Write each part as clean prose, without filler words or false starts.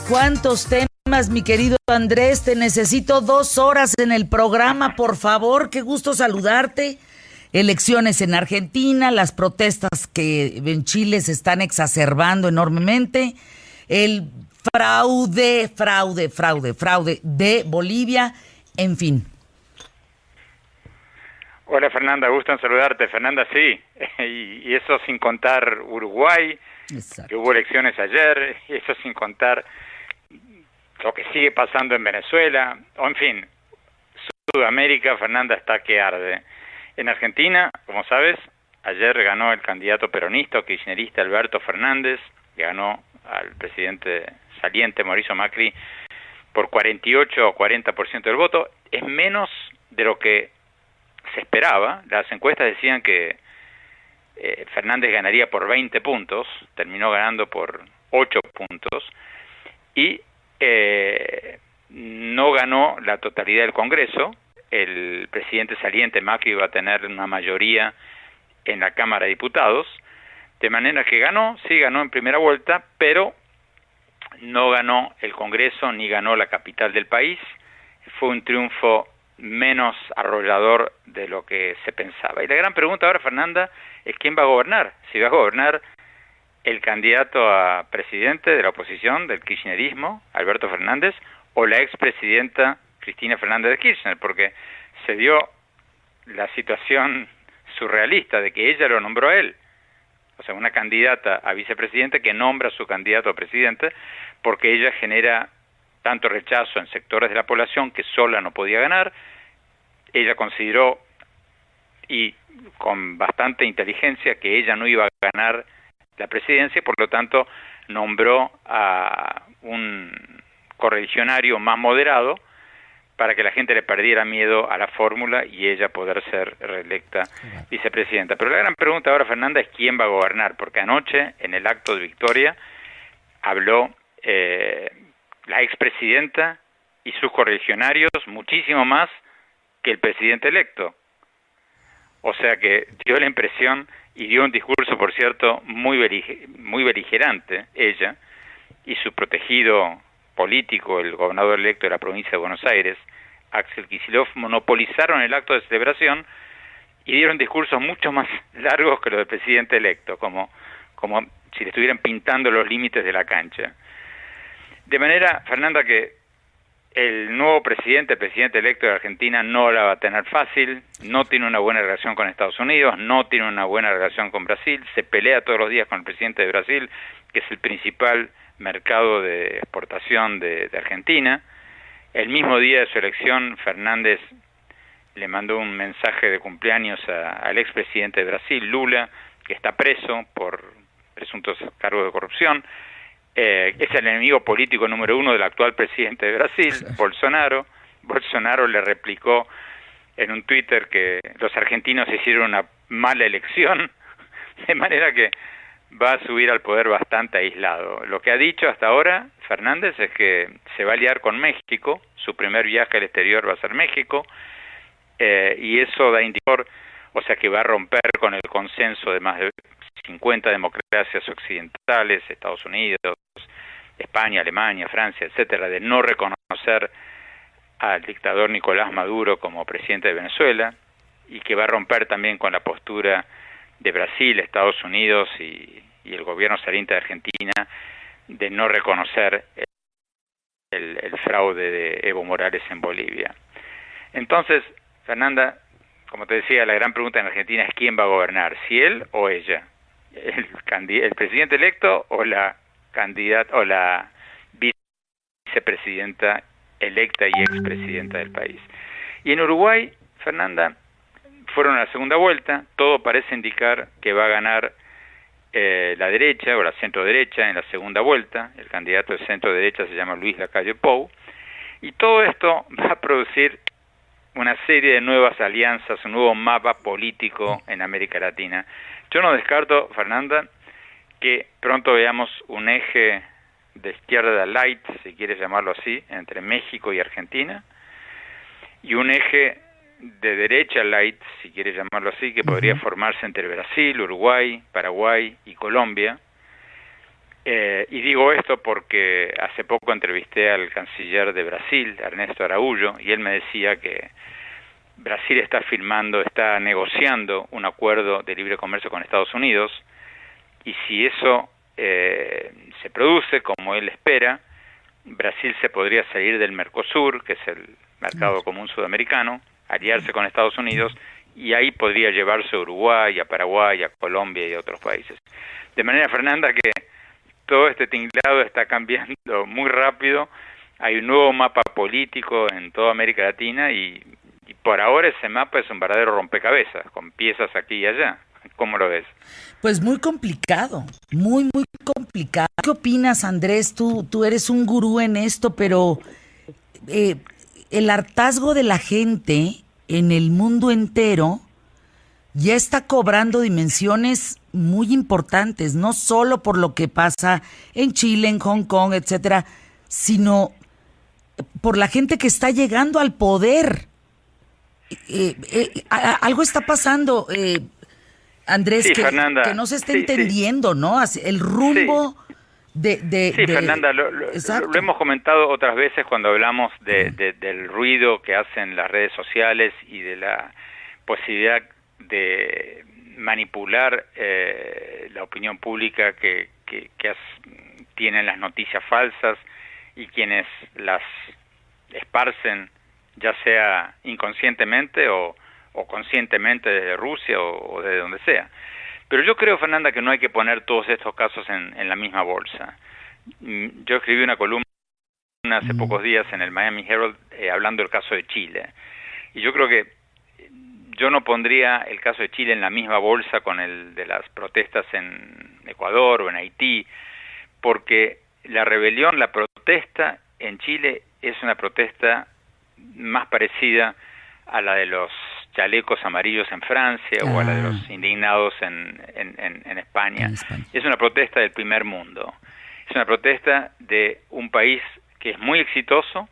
¿Cuántos temas, mi querido Andrés? Te necesito 2 horas en el programa, por favor. Qué gusto saludarte. Elecciones en Argentina, las protestas que en Chile se están exacerbando enormemente, el fraude de Bolivia, en fin. Hola Fernanda, gusto en saludarte. Fernanda, sí, y eso sin contar Uruguay, Exacto. que hubo elecciones ayer, y eso sin contar lo que sigue pasando en Venezuela, o en fin, Sudamérica, Fernanda, está que arde. En Argentina, como sabes, ayer ganó el candidato peronista o kirchnerista Alberto Fernández, que ganó al presidente saliente Mauricio Macri por 48 o 40% del voto. Es menos de lo que se esperaba. Las encuestas decían que Fernández ganaría por 20 puntos, terminó ganando por 8 puntos, y no ganó la totalidad del Congreso. El presidente saliente Macri iba a tener una mayoría en la Cámara de Diputados, de manera que sí ganó en primera vuelta, pero no ganó el Congreso ni ganó la capital del país. Fue un triunfo menos arrollador de lo que se pensaba. Y la gran pregunta ahora, Fernanda, es quién va a gobernar. Si va a gobernar el candidato a presidente de la oposición, del kirchnerismo, Alberto Fernández, o la expresidenta Cristina Fernández de Kirchner, porque se dio la situación surrealista de que ella lo nombró a él. O sea, una candidata a vicepresidente que nombra a su candidato a presidente, porque ella genera tanto rechazo en sectores de la población que sola no podía ganar. Ella consideró, y con bastante inteligencia, que ella no iba a ganar la presidencia, y por lo tanto nombró a un correligionario más moderado para que la gente le perdiera miedo a la fórmula y ella poder ser reelecta vicepresidenta. Pero la gran pregunta ahora, Fernanda, es quién va a gobernar, porque anoche, en el acto de victoria, habló la expresidenta y sus correligionarios muchísimo más que el presidente electo. O sea que dio la impresión, y dio un discurso, por cierto, muy beligerante, ella, y su protegido político, el gobernador electo de la provincia de Buenos Aires, Axel Kicillof, monopolizaron el acto de celebración y dieron discursos mucho más largos que los del presidente electo, como si le estuvieran pintando los límites de la cancha. De manera, Fernanda, que el nuevo presidente, el presidente electo de Argentina, no la va a tener fácil, no tiene una buena relación con Estados Unidos, no tiene una buena relación con Brasil, se pelea todos los días con el presidente de Brasil, que es el principal mercado de exportación de Argentina. El mismo día de su elección, Fernández le mandó un mensaje de cumpleaños al expresidente de Brasil, Lula, que está preso por presuntos cargos de corrupción. Es el enemigo político número 1 del actual presidente de Brasil, Bolsonaro. Bolsonaro le replicó en un Twitter que los argentinos hicieron una mala elección, de manera que va a subir al poder bastante aislado. Lo que ha dicho hasta ahora Fernández es que se va a aliar con México, su primer viaje al exterior va a ser México, y eso da indicador, o sea que va a romper con el consenso de más de 50 democracias occidentales, Estados Unidos, España, Alemania, Francia, etcétera, de no reconocer al dictador Nicolás Maduro como presidente de Venezuela, y que va a romper también con la postura de Brasil, Estados Unidos y el gobierno saliente de Argentina de no reconocer el fraude de Evo Morales en Bolivia. Entonces, Fernanda, como te decía, la gran pregunta en Argentina es quién va a gobernar, si él o ella, el presidente electo o la candidata o la vicepresidenta electa y expresidenta del país. Y en Uruguay, Fernanda, fueron a la segunda vuelta, todo parece indicar que va a ganar la derecha o la centro-derecha en la segunda vuelta. El candidato de centro-derecha se llama Luis Lacalle Pou, y todo esto va a producir una serie de nuevas alianzas, un nuevo mapa político en América Latina. Yo no descarto, Fernanda, que pronto veamos un eje de izquierda light, si quieres llamarlo así, entre México y Argentina, y un eje de derecha light, si quieres llamarlo así, que podría formarse entre Brasil, Uruguay, Paraguay y Colombia, Y digo esto porque hace poco entrevisté al canciller de Brasil, Ernesto Araújo, y él me decía que Brasil está negociando un acuerdo de libre comercio con Estados Unidos, y si eso se produce como él espera, Brasil se podría salir del Mercosur, que es el mercado común sudamericano, aliarse con Estados Unidos, y ahí podría llevarse a Uruguay, a Paraguay, a Colombia y a otros países. De manera, Fernanda, que todo este tinglado está cambiando muy rápido, hay un nuevo mapa político en toda América Latina y por ahora ese mapa es un verdadero rompecabezas, con piezas aquí y allá. ¿Cómo lo ves? Pues muy complicado, muy complicado. ¿Qué opinas, Andrés? Tú eres un gurú en esto, pero el hartazgo de la gente en el mundo entero ya está cobrando dimensiones muy importantes, no solo por lo que pasa en Chile, en Hong Kong, etcétera, sino por la gente que está llegando al poder. Algo está pasando, Andrés, sí, que, Fernanda, que no se está entendiendo, ¿no? El rumbo de Fernanda, lo hemos comentado otras veces cuando hablamos del ruido que hacen las redes sociales y de la posibilidad de manipular la opinión pública que tienen las noticias falsas y quienes las esparcen, ya sea inconscientemente o conscientemente desde Rusia o de donde sea. Pero yo creo, Fernanda, que no hay que poner todos estos casos en la misma bolsa. Yo escribí una columna hace pocos días en el Miami Herald hablando del caso de Chile. Y yo creo que yo no pondría el caso de Chile en la misma bolsa con el de las protestas en Ecuador o en Haití, porque la rebelión, la protesta en Chile es una protesta más parecida a la de los chalecos amarillos en Francia o a la de los indignados en España. Es una protesta del primer mundo. Es una protesta de un país que es muy exitoso,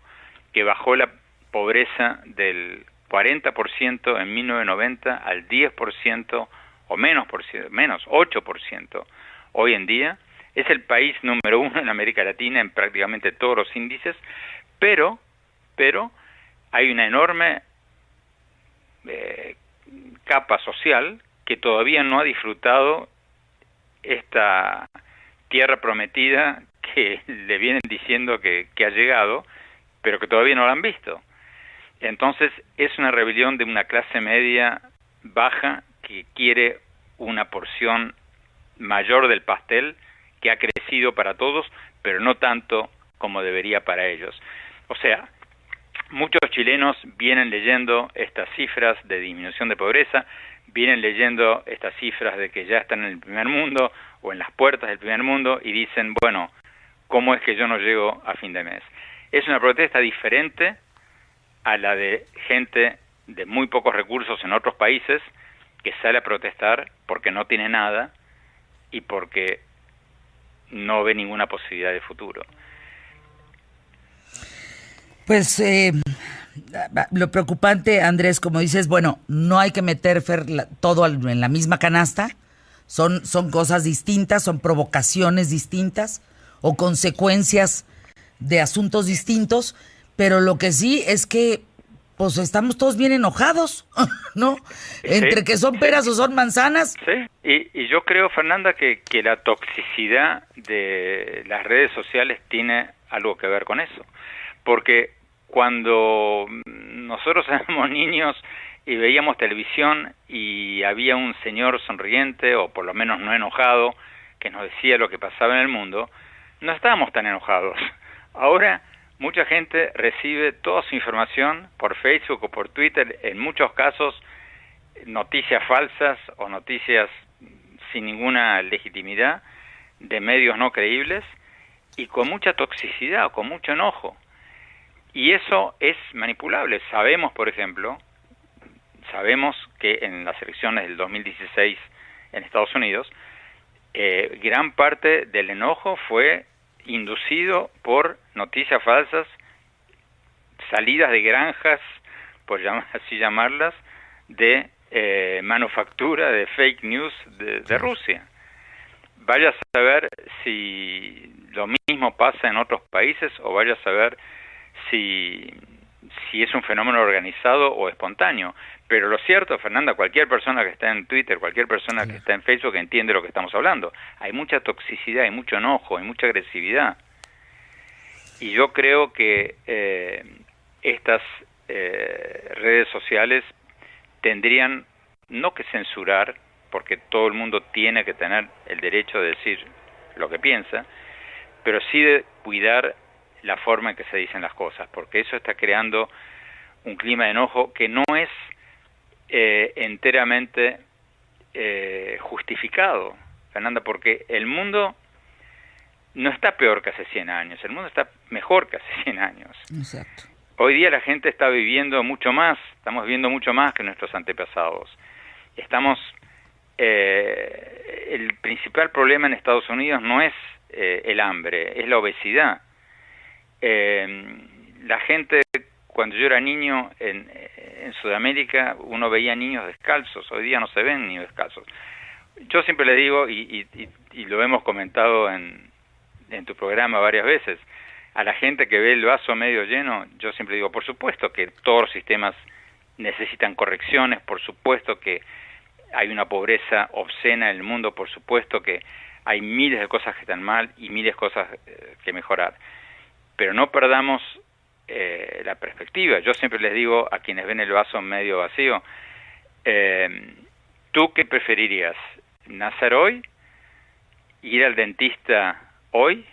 que bajó la pobreza del 40% en 1990 al 10% o menos 8% hoy en día. Es el país número 1 en América Latina en prácticamente todos los índices, pero hay una enorme capa social que todavía no ha disfrutado esta tierra prometida que le vienen diciendo que ha llegado, pero que todavía no la han visto. Entonces es una rebelión de una clase media baja que quiere una porción mayor del pastel que ha crecido para todos, pero no tanto como debería para ellos. O sea, muchos chilenos vienen leyendo estas cifras de disminución de pobreza, vienen leyendo estas cifras de que ya están en el primer mundo o en las puertas del primer mundo y dicen, bueno, ¿cómo es que yo no llego a fin de mes? Es una protesta diferente a la de gente de muy pocos recursos en otros países que sale a protestar porque no tiene nada y porque no ve ninguna posibilidad de futuro. Pues lo preocupante, Andrés, como dices, bueno, no hay que meter todo en la misma canasta, son cosas distintas, son provocaciones distintas o consecuencias de asuntos distintos, pero lo que sí es que pues estamos todos bien enojados, ¿no? Entre que son peras o son manzanas. Sí, y yo creo, Fernanda, que la toxicidad de las redes sociales tiene algo que ver con eso, porque cuando nosotros éramos niños y veíamos televisión y había un señor sonriente, o por lo menos no enojado, que nos decía lo que pasaba en el mundo, no estábamos tan enojados. Ahora mucha gente recibe toda su información por Facebook o por Twitter, en muchos casos noticias falsas o noticias sin ninguna legitimidad de medios no creíbles y con mucha toxicidad o con mucho enojo. Y eso es manipulable. Sabemos, por ejemplo, que en las elecciones del 2016 en Estados Unidos, gran parte del enojo fue inducido por noticias falsas, salidas de granjas, por así llamarlas, de manufactura de fake news de Rusia. vaya a saber si lo mismo pasa en otros países o vaya a saber si es un fenómeno organizado o espontáneo. Pero lo cierto, Fernanda, cualquier persona que está en Twitter, cualquier persona que está en Facebook entiende lo que estamos hablando. Hay mucha toxicidad, hay mucho enojo, hay mucha agresividad. Y yo creo que estas redes sociales tendrían no que censurar, porque todo el mundo tiene que tener el derecho de decir lo que piensa, pero sí de cuidar la forma en que se dicen las cosas, porque eso está creando un clima de enojo que no es enteramente justificado, Fernanda, porque el mundo no está peor que hace 100 años, el mundo está mejor que hace 100 años. Exacto. Hoy día la gente está viviendo mucho más, estamos viviendo mucho más que nuestros antepasados. El principal problema en Estados Unidos no es el hambre, es la obesidad. La gente, cuando yo era niño en Sudamérica, uno veía niños descalzos, hoy día no se ven niños descalzos. Yo siempre le digo, y lo hemos comentado en tu programa varias veces, a la gente que ve el vaso medio lleno, yo siempre digo, por supuesto que todos los sistemas necesitan correcciones, por supuesto que hay una pobreza obscena en el mundo, por supuesto que hay miles de cosas que están mal y miles de cosas que mejorar. Pero no perdamos la perspectiva. Yo siempre les digo a quienes ven el vaso medio vacío, ¿tú qué preferirías? ¿Nacer hoy? ¿Ir al dentista hoy?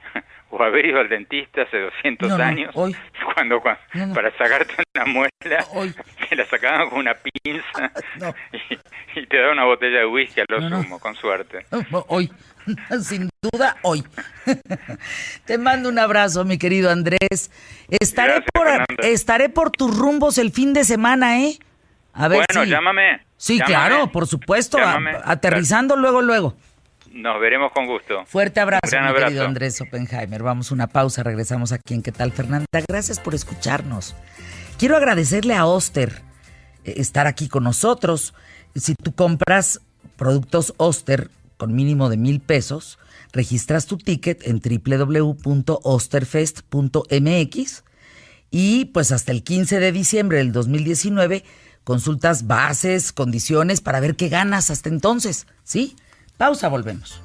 ¿O haber ido al dentista hace 200 años? Hoy. Cuando para sacarte una muela, hoy. te la sacaban con una pinza y te daban una botella de whisky a lo sumo, con suerte. Hoy. Sin duda, hoy. Te mando un abrazo, mi querido Andrés. Estaré por tus rumbos el fin de semana, ¿eh? A ver bueno, llámame. Sí, llámame, claro, por supuesto. Aterrizando luego. Nos veremos con gusto. Fuerte abrazo, Gran mi abrazo. querido Andrés Oppenheimer. Vamos a una pausa, regresamos aquí en ¿Qué tal, Fernanda? Gracias por escucharnos. Quiero agradecerle a Oster estar aquí con nosotros. Si tú compras productos Oster con mínimo de 1,000 pesos, registras tu ticket en www.osterfest.mx y pues hasta el 15 de diciembre del 2019 consultas bases, condiciones para ver qué ganas hasta entonces, ¿sí? Pausa, volvemos.